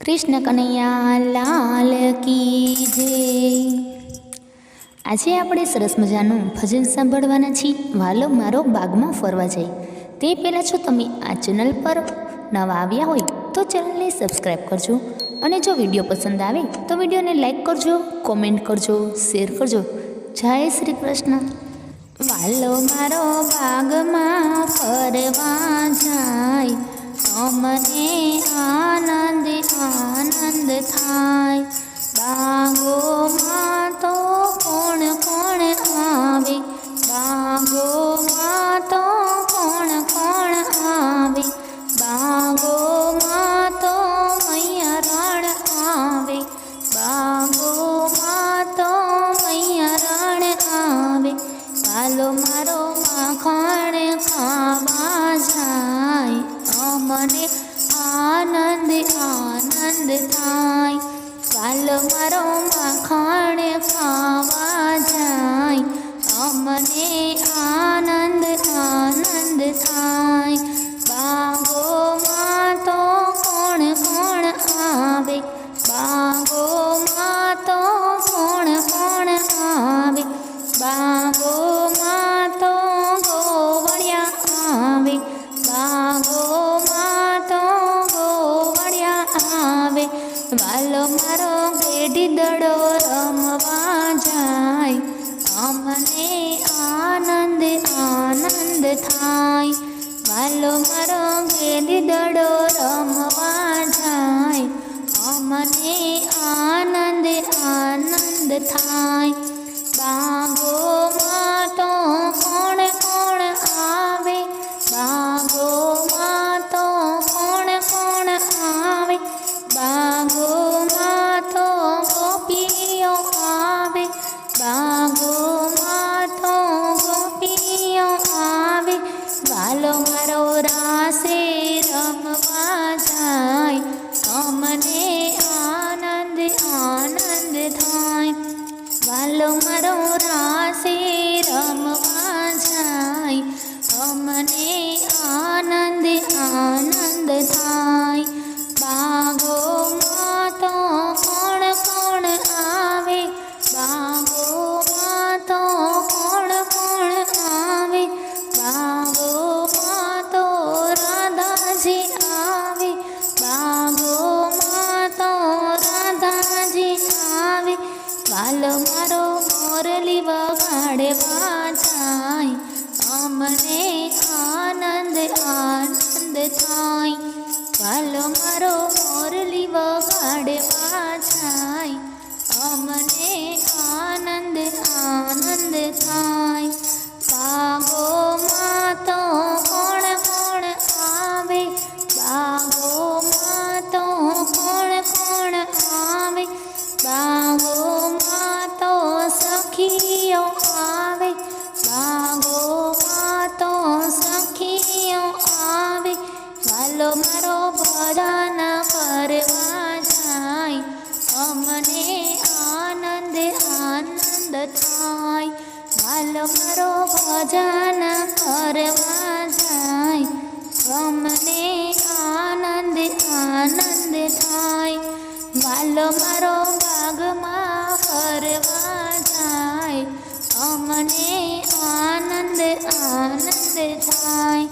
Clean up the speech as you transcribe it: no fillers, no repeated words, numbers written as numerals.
કૃષ્ણ કનૈયા લાલ કી જય। આજે આપણે સરસ મજાનું ભજન સાંભળવાના છીએ। વાલો મારો બાગમાં ફરવા જાય। તે પહેલાં જો તમે આ ચેનલ પર નવા આવ્યા હોય તો ચેનલને સબસ્ક્રાઈબ કરજો, અને જો વિડીયો પસંદ આવે તો વિડીયોને લાઈક કરજો, કોમેન્ટ કરજો, શેર કરજો। જય શ્રી કૃષ્ણ। વાલો મારો બાગમાં ફરવા જાય, અમને આનંદ આનંદ થાય। બાગોમાં તો કોણ કોણ આવે, બાગોમાં તો કોણ કોણ આવે, બાગોમાં તો મૈયા રણ આવે, બાગોમાં તો મૈયા રણ આવે। વાલો મારો માખણ ખાવા જાય, અમને આનંદ આનંદ થાય। વાલો મારો માખણ ખાવા જાય, અમને આનંદ આનંદ થાય। બાગોમાં તો કોણ કોણ આવે, બાગોમાં તો કોણ કોણ આવે, બાગોમાં તો ગોવળિયા આવે, બાગોમાં તો ગોવળિયા આવે। વાલો મારો ગેડી દડો રમવા જાય, અમને આનંદ આનંદ થાય। વાલો મારો ગેડી દડો રમવા જાય, અમને આનંદ આનંદ થાય। બાગોમાં તો કોણ કોણ આવે, બાગોમાં તો કોણ કોણ આવે, બાગોમાં તો ગોપીઓ આવે, બાગોમાં તો ગોપીઓ આવે। વાલો મારો રાસે રમવા જાય, અમને આનંદ આનંદ થાય। વાલો મારો રાસે રમવા જાય, અમને આનંદ આનંદ થાય। બાગોમાં તો કોણ કોણ આવે, બાગોમાં તો કોણ કોણ આવે, બાગોમાં તો રાધાજી આવે, બાગોમાં તો રાધાજી આવે। વાલો મારો મોરલી વગાડવા જાય, અમને આનંદ આનંદ થાય। વાલો મારો મોરલી વગાડવા જાય, અમને આનંદ આનંદ થાય। બાગોમાં તો કોણ કોણ આવે, બાગોમાં તો કોણ કોણ આવે, બાગોમાં તો સખીઓ આવે, બાગોમાં તો સખીઓ આવે। વાલો મારો ભજન કરવા જાય, અમને આનંદ આનંદ થાય। વાલો મારો ભજન કરવા જાય, અમને આનંદ આનંદ થાય। વાલો મારો બાગમાં ફરવા જાય, અમને આનંદ આનંદ થાય।